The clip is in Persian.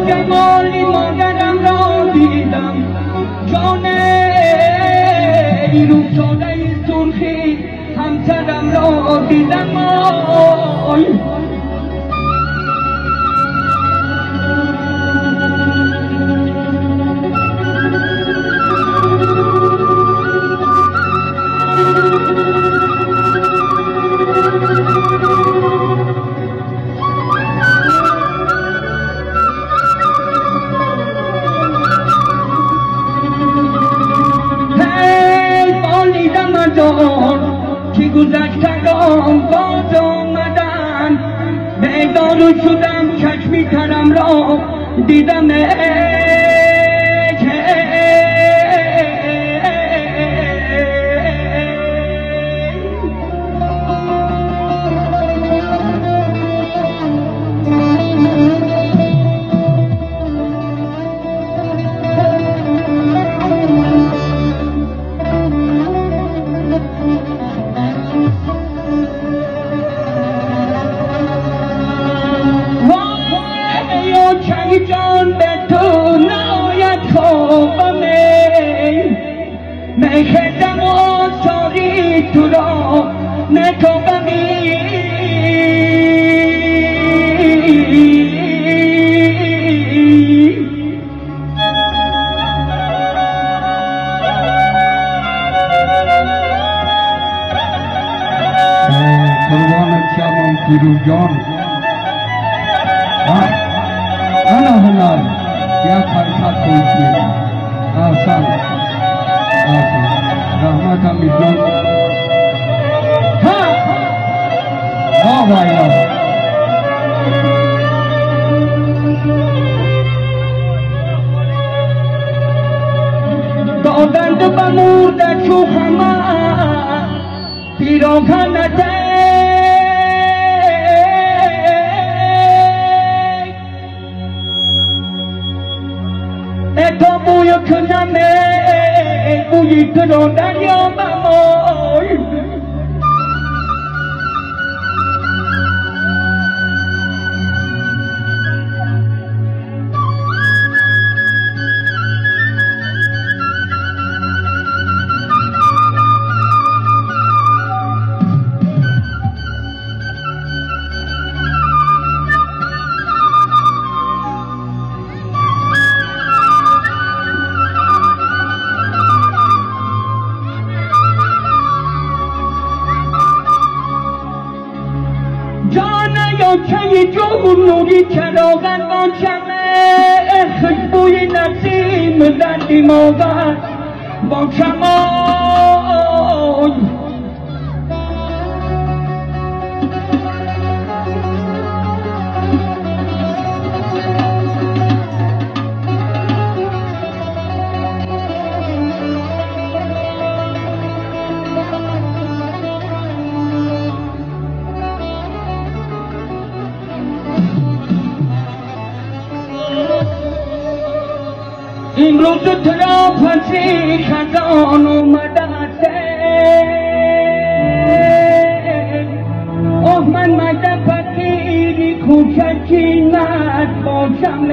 جمالی مادرم را دیدم جانه رو شده سرخی همسرم را دیدم آی که گذشتگان باز آمدن بیدار شدم چشمی ترم را دیدم جان به تو ناید خوابمه میخدم و ساری تو را نتابمی قربانت شمم پیرو جان أنا هنا يا خالصات خوشي آسان رحمة مجنون ها بايا دادند بمورد چو همه پیراهنته تو بوی کنمه بوی تو دریا بمای چه جون نوری چراغن با شمع خوشبوی نسیم در دماغت با شمای امروز تو را پسی خزان اومده اوه من مده فقیری کوچکی نت باشم